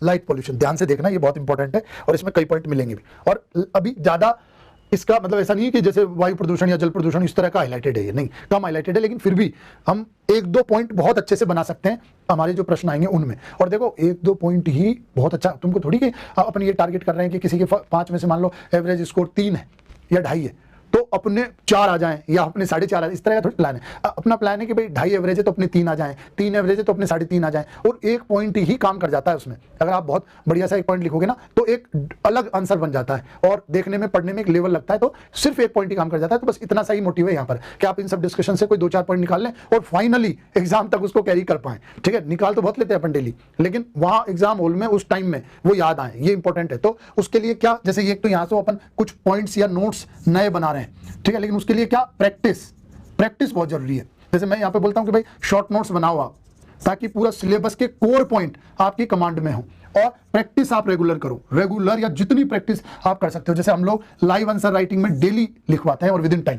Light pollution, ध्यान से देखना, ये बहुत इंपॉर्टेंट है और इसमें कई पॉइंट मिलेंगे भी। और अभी ज्यादा इसका मतलब ऐसा नहीं है कि जैसे वायु प्रदूषण या जल प्रदूषण इस तरह का हाईलाइटेड है, ये नहीं, कम हाईलाइटेड है, लेकिन फिर भी हम एक दो पॉइंट बहुत अच्छे से बना सकते हैं हमारे जो प्रश्न आएंगे उनमें। और देखो एक दो पॉइंट ही बहुत अच्छा, तुमको थोड़ी कि आप अपने ये टारगेट कर रहे हैं कि किसी के 5 में से मान लो एवरेज स्कोर 3 है या 2.5 है तो अपने 4 आ जाएं या अपने 4.5 आ जाए, इस तरह का थोड़ी प्लान है। अपना प्लान है कि भाई 2.5 एवरेज है तो अपने 3 आ जाएं, 3 एवरेज है तो अपने 3.5 आ जाएं, और एक पॉइंट ही काम कर जाता है उसमें। अगर आप बहुत बढ़िया सा एक पॉइंट लिखोगे ना तो एक अलग आंसर बन जाता है और देखने में पढ़ने में एक लेवल लगता है, तो सिर्फ एक पॉइंट ही काम कर जाता है। तो बस इतना सा ही मोटिव है यहाँ पर कि आप इन सब डिस्कशन से कोई 2-4 पॉइंट निकाल लें और फाइनली एग्जाम तक उसको कैरी कर पाएं। ठीक है, निकाल तो बहुत लेते हैं अपन डेली, लेकिन वहां एग्जाम हॉल में उस टाइम में वो याद आए, ये इंपॉर्टेंट है। तो उसके लिए क्या, जैसे ये तो यहाँ से अपन कुछ पॉइंट्स या नोट्स नए बना रहे हैं, ठीक है, लेकिन उसके लिए क्या, प्रैक्टिस बहुत जरूरी है। जैसे मैं यहाँ पे बोलता हूँ कि भाई शॉर्ट नोट्स बनाओ आप, ताकि पूरा सिलेबस के कोर पॉइंट आपकी कमांड में हो, और प्रैक्टिस आप रेगुलर करो, रेगुलर या जितनी प्रैक्टिस आप कर सकते हो। जैसे हम लोग लाइव आंसर राइटिंग में डेली लिखवाते हैं और विद इन टाइम,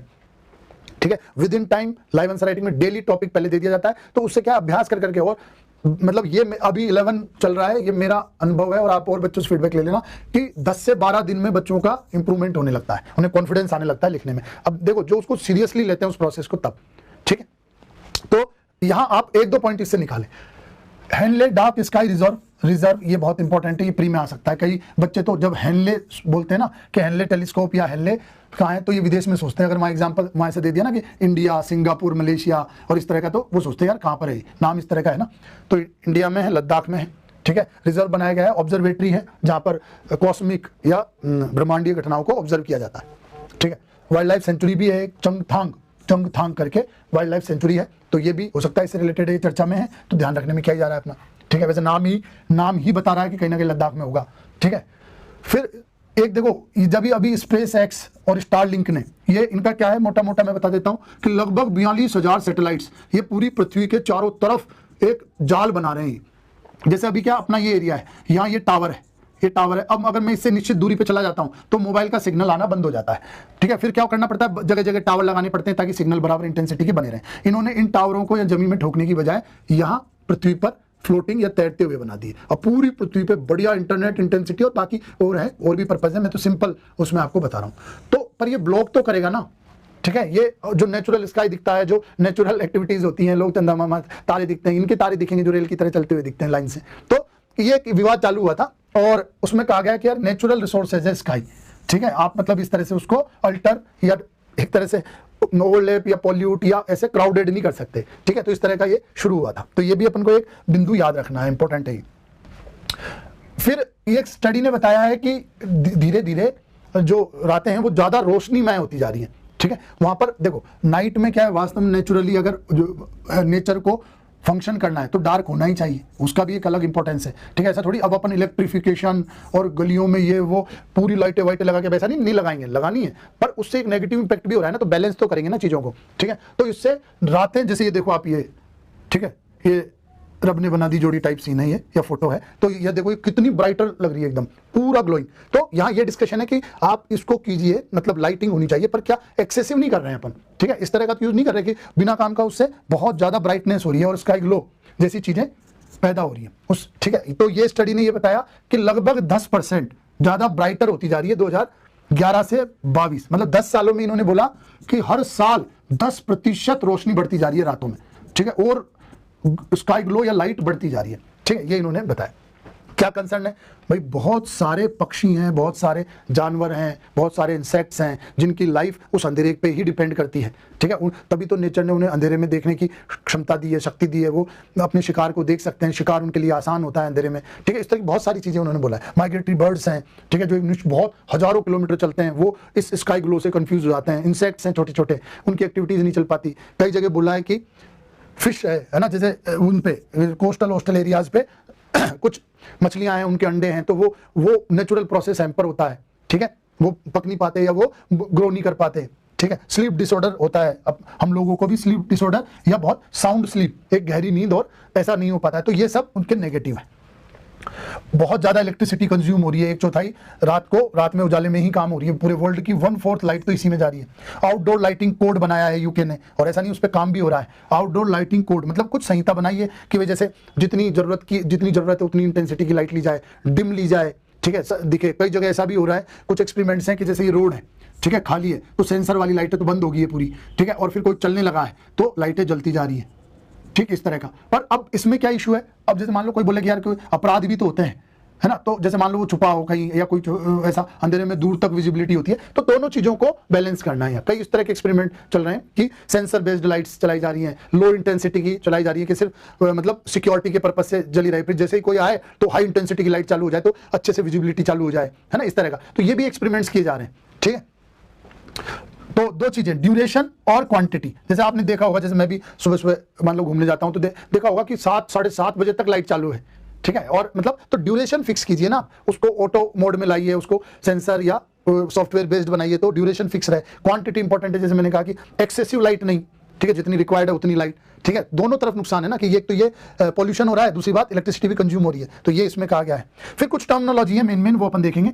ठीक है, with in time live answer writing में डेली टॉपिक पहले दे दिया जाता है, तो उससे क्या अभ्यास कर करके, और मतलब ये अभी 11 चल रहा है, ये मेरा अनुभव है, और आप और बच्चों से फीडबैक ले लेना कि 10 से 12 दिन में बच्चों का इंप्रूवमेंट होने लगता है, उन्हें कॉन्फिडेंस आने लगता है लिखने में। अब देखो जो उसको सीरियसली लेते हैं उस प्रोसेस को, तब ठीक है। तो यहां आप 1-2 पॉइंट इससे निकालें। हेनले डार्क स्काई रिजर्व ये बहुत इंपॉर्टेंट है, ये प्री में आ सकता है। कई बच्चे तो जब हेनले बोलते हैं ना कि हेनले टेलीस्कोप या हेनले कहाँ है, तो ये विदेश में सोचते हैं। अगर मैं एग्जांपल वहाँ से दे दिया ना कि इंडिया, सिंगापुर, मलेशिया और इस तरह का, तो वो सोचते हैं यार कहाँ पर है, नाम इस तरह का है ना। तो इंडिया में है, लद्दाख में है, ठीक है। रिजर्व बनाया गया है, ऑब्जर्वेटरी है जहाँ पर कॉस्मिक या ब्रह्मांडीय घटनाओं को ऑब्जर्व किया जाता है, ठीक है। वाइल्ड लाइफ सेंचुरी भी है एक, चंगथांग करके वाइल्ड लाइफ सेंचुरी है, तो ये भी हो सकता है इससे रिलेटेड है, चर्चा में है, तो ध्यान रखने में क्या जा रहा है अपना, ठीक है। वैसे नाम ही बता रहा है कि कहीं ना कहीं लद्दाख में होगा, ठीक है। फिर एक देखो जब अभी स्पेस एक्स और स्टारलिंक ने, ये इनका क्या है, मोटा मोटा मैं बता देता हूं कि लगभग 42,000 सैटेलाइट्स ये पूरी पृथ्वी के चारों तरफ एक जाल बना रहे हैं। जैसे अभी क्या अपना ये एरिया है, यहाँ ये टावर है, अब अगर मैं इससे निश्चित दूरी पे चला जाता हूं तो मोबाइल का सिग्नल आना बंद हो जाता है, ठीक है। फिर क्या करना पड़ता है, जगह जगह टावर लगाने पड़ते हैं ताकि सिग्नल बराबर इंटेंसिटी के बने रहे। इन्होंने इन टावरों को या जमीन में ठोकने की बजाय यहाँ पृथ्वी पर फ्लोटिंग या तैरते हुए बना दिए, और पूरी पृथ्वी पे बढ़िया इंटरनेट इंटेंसिटी, और बाकी और भी पर्पज है, मैं तो सिंपल उसमें आपको बता रहा हूं। तो पर ये ब्लॉक तो करेगा ना, ठीक है। ये जो नेचुरल स्काई दिखता है, जो नेचुरल एक्टिविटीज होती हैं, लोग चंदा मामा तारे दिखते हैं, इनके तारे दिखेंगे जो रेल की तरह चलते हुए दिखते हैं लाइन से। तो ये विवाद चालू हुआ था और उसमें कहा गया कि यार नेचुरल रिसोर्सेज है स्काई, ठीक है, आप मतलब इस तरह से उसको अल्टर या एक तरह से ओवरलैप या पॉल्यूट या ऐसे क्राउडेड नहीं कर सकते, ठीक है। तो इस तरह का ये शुरू हुआ था, तो ये भी अपन को एक बिंदु याद रखना है, इंपॉर्टेंट है। फिर एक स्टडी ने बताया है कि धीरे धीरे जो रातें हैं वो ज्यादा रोशनीमय होती जा रही हैं, ठीक है। वहां पर देखो नाइट में क्या है, वास्तव में नेचुरली अगर जो नेचर को फंक्शन करना है तो डार्क होना ही चाहिए, उसका भी एक अलग इंपॉर्टेंस है, ठीक है। ऐसा थोड़ी अब अपन इलेक्ट्रिफिकेशन और गलियों में ये वो पूरी लाइटें वाइटें लगा के वैसा नहीं लगाएंगे, लगानी है, पर उससे एक नेगेटिव इंपैक्ट भी हो रहा है ना, तो बैलेंस तो करेंगे ना चीजों को, ठीक है। तो इससे रातें, जैसे ये देखो आप, ये ठीक है, ये रब ने बना दी जोड़ी टाइप सीन है ये, या फोटो है, तो ये देखो ये कितनी ब्राइटर लग रही है, एकदम पूरा ग्लोइंग। तो यहाँ ये डिस्कशन है कि आप इसको कीजिए, मतलब लाइटिंग होनी चाहिए, पर क्या एक्सेसिव नहीं कर रहे हैं अपन, ठीक है। इस तरह का यूज नहीं कर रहे कि बिना काम का उससे बहुत ज्यादा ब्राइटनेस हो रही है और स्काई ग्लो जैसी चीजें पैदा हो रही है उस, ठीक है। तो ये स्टडी ने ये बताया कि लगभग 10% ज्यादा ब्राइटर होती जा रही है 2011 से 22, मतलब 10 सालों में इन्होंने बोला कि हर साल 10% रोशनी बढ़ती जा रही है रातों में, ठीक है, और स्काई ग्लो या लाइट बढ़ती जा रही है, ठीक है। ये इन्होंने बताया। क्या कंसर्न है भाई, बहुत सारे पक्षी हैं, बहुत सारे जानवर हैं, बहुत सारे इंसेक्ट्स हैं जिनकी लाइफ उस अंधेरे पे ही डिपेंड करती है, ठीक है। तभी तो नेचर ने उन्हें अंधेरे में देखने की क्षमता दी है, शक्ति दी है, वो अपने शिकार को देख सकते हैं, शिकार उनके लिए आसान होता है अंधेरे में, ठीक है। इस तरह की बहुत सारी चीजें उन्होंने बोला है। माइग्रेटरी बर्ड्स हैं, ठीक है, जो बहुत हजारों किलोमीटर चलते हैं, वो इस स्काई ग्लो से कंफ्यूज हो जाते हैं। इंसेक्ट्स हैं छोटे छोटे, उनकी एक्टिविटीज नहीं चल पाती। कई जगह बोला है कि फिश है ना, जैसे उन पे कोस्टल एरियाज पे कुछ मछलियां हैं, उनके अंडे हैं, तो वो नेचुरल प्रोसेस हैम्पर होता है, ठीक है, वो पक नहीं पाते या वो ग्रो नहीं कर पाते, ठीक है। स्लीप डिसऑर्डर होता है, अब हम लोगों को भी स्लीप डिसऑर्डर या बहुत साउंड स्लीप, एक गहरी नींद और ऐसा नहीं हो पाता है, तो ये सब उनके नेगेटिव है। बहुत ज्यादा इलेक्ट्रिसिटी कंज्यूम हो रही है, 1/4 रात में उजाले में ही काम हो रही है, पूरे वर्ल्ड की 1/4 लाइट तो इसी में जा रही है। आउटडोर लाइटिंग कोड बनाया है यूके ने, और ऐसा नहीं उस पर काम भी हो रहा है। आउटडोर लाइटिंग कोड मतलब कुछ संहिता बनाई है कि वजह से जितनी जरूरत है उतनी इंटेंसिटी की लाइट ली जाए, डिम ली जाए, ठीक है, दिखे। कई जगह ऐसा भी हो रहा है, कुछ एक्सपेरिमेंट्स हैं कि जैसे ये रोड है, ठीक है, खाली है, तो सेंसर वाली लाइटें तो बंद हो गई है पूरी, ठीक है, और फिर कोई चलने लगा है तो लाइटें जलती जा रही है, ठीक, इस तरह का। पर अब इसमें क्या इशू है, अब जैसे मान लो कोई बोले कि यार कोई अपराध भी तो होते हैं, है ना, तो जैसे मान लो वो छुपा हो कहीं या कोई ऐसा अंधेरे में दूर तक विजिबिलिटी होती है, तो दोनों चीजों को बैलेंस करना है। कई इस तरह के एक्सपेरिमेंट चल रहे हैं कि सेंसर बेस्ड लाइट्स चलाई जा रही हैं, लो इंटेंसिटी की चलाई जा रही है कि सिर्फ मतलब सिक्योरिटी के पर्पज से जली रही, फिर जैसे ही कोई आए तो हाई इंटेंसिटी की लाइट चालू हो जाए तो अच्छे से विजिबिलिटी चालू हो जाए, है ना, इस तरह का। तो ये भी एक्सपेरिमेंट्स किए जा रहे हैं, ठीक है। तो दो चीजें, ड्यूरेशन और क्वांटिटी। जैसे आपने देखा होगा, जैसे मैं भी सुबह सुबह मान लो घूमने जाता हूं तो देखा होगा कि 7 साढ़े 7 बजे तक लाइट चालू है, ठीक है, और मतलब तो ड्यूरेशन फिक्स कीजिए ना, उसको ऑटो मोड में लाइए, उसको सेंसर या सॉफ्टवेयर बेस्ड बनाइए तो ड्यूरेशन फिक्स रहे। क्वांटिटी इंपॉर्टेंट है, जैसे मैंने कहा कि एक्सेसिव लाइट नहीं, ठीक है, जितनी रिक्वायर्ड है उतनी लाइट, ठीक है। दोनों तरफ नुकसान है ना, कि एक तो ये पॉल्यूशन हो रहा है, दूसरी बात इलेक्ट्रिसिटी भी कंज्यूम हो रही है, तो ये इसमें कहा गया है। फिर कुछ टर्मिनोलॉजी है मेन वो अपन देखेंगे,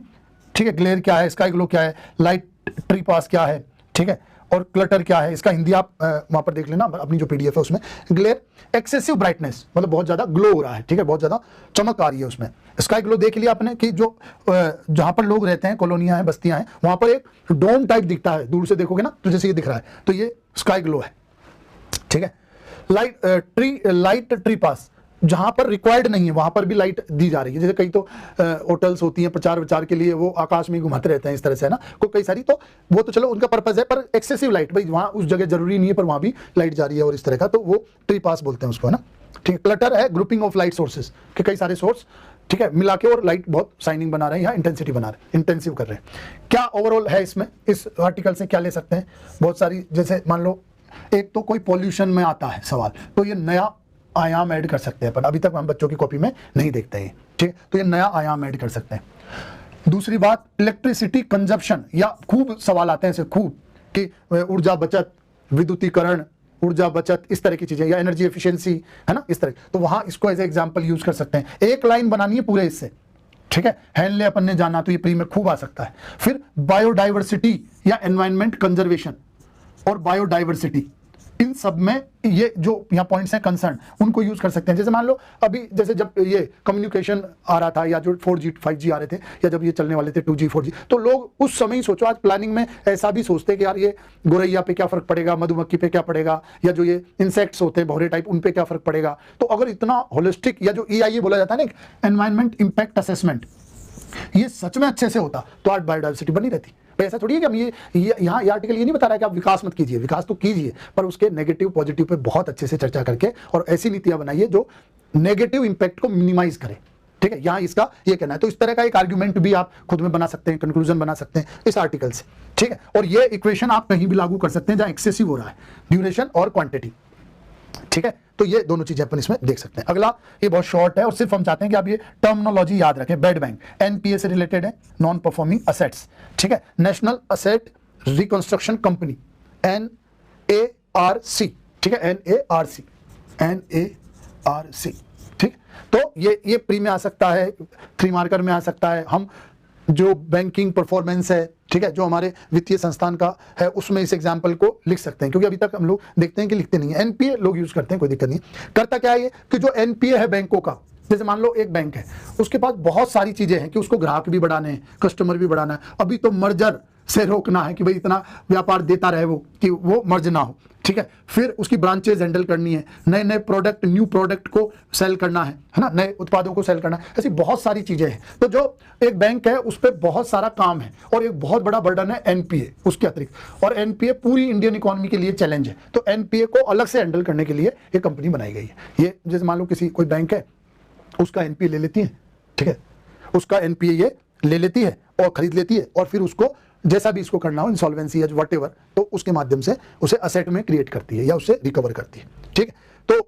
ठीक है। ग्लेयर क्या है, स्काई ग्लो क्या है, लाइट ट्री पास क्या है, ठीक है, और क्लटर क्या है, इसका हिंदी आप वहां पर देख लेना अपनी जो पीडीएफ है उसमें। ग्लेयर एक्सेसिव ब्राइटनेस, मतलब बहुत ज्यादा ग्लो हो रहा है, ठीक है, बहुत ज्यादा चमक आ रही है उसमें। स्काई ग्लो देख लिया आपने कि जो जहां पर लोग रहते हैं, कॉलोनियां हैं, बस्तियां हैं, वहां पर एक डोम टाइप दिखता है, दूर से देखोगे ना तो जैसे ये दिख रहा है, तो ये स्काई ग्लो है, ठीक है। लाइट ट्री पास, जहां पर रिक्वायर्ड नहीं है वहां पर भी लाइट दी जा रही है। जैसे कई तो होटल्स होती हैं प्रचार विचार के लिए, वो आकाश में घुमाते रहते हैं इस तरह से, है ना, कई सारी, तो वो तो चलो उनका पर्पज है, पर एक्सेसिव लाइट भाई वहां उस जगह जरूरी नहीं है, पर वहां भी लाइट जा रही है और इस तरह का, तो वो ट्री पास बोलते हैं उसको, है ना, ठीक है। क्लटर है ग्रुपिंग ऑफ लाइट सोर्सेज, के कई सारे सोर्स, ठीक है, मिला के और लाइट बहुत शाइनिंग बना रहे हैं या इंटेंसिटी बना रहे हैं, इंटेंसिव कर रहे हैं। क्या ओवरऑल है इसमें, इस आर्टिकल से क्या ले सकते हैं, बहुत सारी, जैसे मान लो एक तो कोई पॉल्यूशन में आता है सवाल, तो ये नया आयाम ऐड कर सकते हैं, पर अभी तक हम बच्चों की कॉपी में नहीं देखते हैं, ठीक, तो ये नया आयाम ऐड कर सकते हैं। दूसरी बात, इलेक्ट्रिसिटी कंजप्शन, या खूब सवाल आते हैं ऐसे खूब कि ऊर्जा बचत, विद्युतीकरण, ऊर्जा बचत, इस तरह की चीजें, या एनर्जी एफिशिएंसी, है ना, इस तरह, तो वहां इसको एज एग्जांपल यूज कर सकते हैं। एक लाइन बनानी है पूरे इससे, ठीक है, हेनले अपन ने जाना तो ये प्री में खूब आ सकता है। फिर बायोडाइवर्सिटी या एनवायरमेंट कंजर्वेशन और बायोडाइवर्सिटी, इन सब में ये जो यहाँ पॉइंट्स हैं कंसर्न, उनको यूज कर सकते हैं। जैसे मान लो अभी जैसे जब ये कम्युनिकेशन आ रहा था, या जो 4G 5G आ रहे थे, या जब ये चलने वाले थे 2G 4G, तो लोग उस समय ही सोचो, आज प्लानिंग में ऐसा भी सोचते हैं कि यार ये गोरैया पे क्या फर्क पड़ेगा, मधुमक्खी पे क्या पड़ेगा, या जो ये इंसेक्ट्स होते हैं भौरे टाइप, उन पे क्या फर्क पड़ेगा। तो अगर इतना होलिस्टिक, या जो EIA बोला जाता है ना, एनवायरमेंट इंपैक्ट असेसमेंट, ये सच में अच्छे से होता तो आज बायोडाइवर्सिटी बनी रहती। ऐसा थोड़ी है कि हम यहाँ ये आर्टिकल ये नहीं बता रहा है कि आप विकास मत कीजिए, विकास तो कीजिए, पर उसके नेगेटिव पॉजिटिव पे बहुत अच्छे से चर्चा करके और ऐसी नीतियां बनाइए जो नेगेटिव इंपैक्ट को मिनिमाइज करे, ठीक है। यहाँ इसका ये कहना है, तो इस तरह का एक आर्ग्यूमेंट भी आप खुद में बना सकते हैं, कंक्लूजन बना सकते हैं इस आर्टिकल से, ठीक है। और ये इक्वेशन आप कहीं भी लागू कर सकते हैं जहां एक्सेसिव हो रहा है, ड्यूरेशन और क्वांटिटी, ठीक है। तो ये दोनों चीजें अपन इसमें देख सकते हैं। अगला, ये बहुत शॉर्ट है और सिर्फ हम चाहते हैं कि आप ये टर्मिनोलॉजी याद रखें। बेड बैंक NPA से रिलेटेड है, नॉन परफॉर्मिंग असेट्स, ठीक है। National asset reconstruction company NARC, ठीक है, NARC, ठीक। तो ये प्री में आ सकता है, 3 मार्कर में आ सकता है। हम जो बैंकिंग परफॉर्मेंस है, ठीक है, जो हमारे वित्तीय संस्थान का है, उसमें इस एग्जाम्पल को लिख सकते हैं, क्योंकि अभी तक हम लोग देखते हैं कि लिखते नहीं है। NPA लोग यूज करते हैं, कोई दिक्कत नहीं। करता क्या है ये कि जो NPA है बैंकों का, जैसे मान लो एक बैंक है, उसके पास बहुत सारी चीजें हैं कि उसको ग्राहक भी बढ़ाने हैं, कस्टमर भी बढ़ाना है, अभी तो मर्जर से रोकना है कि भाई इतना व्यापार देता रहे वो, कि वो मर्ज ना हो, ठीक है। फिर उसकी ब्रांचेज हैंडल करनी है, नए नए प्रोडक्ट, न्यू प्रोडक्ट को सेल करना है ना, नए उत्पादों को सेल करना है, ऐसी बहुत सारी चीजें हैं। तो जो एक बैंक है उस पर बहुत सारा काम है और एक बहुत बड़ा बर्डन है NPA उसके अतिरिक्त, और NPA पूरी इंडियन इकोनॉमी के लिए चैलेंज है। तो NPA को अलग से हैंडल करने के लिए ये कंपनी बनाई गई है। ये जैसे मान लो किसी कोई बैंक है, उसका NPA ले लेती है, ठीक है, उसका NPA ये ले लेती है और खरीद लेती है, और फिर उसको जैसा भी इसको करना हो, इंसॉल्वेंसी या व्हाटएवर, तो उसके माध्यम से उसे असेट में क्रिएट करती है या उससे रिकवर करती है, ठीक है।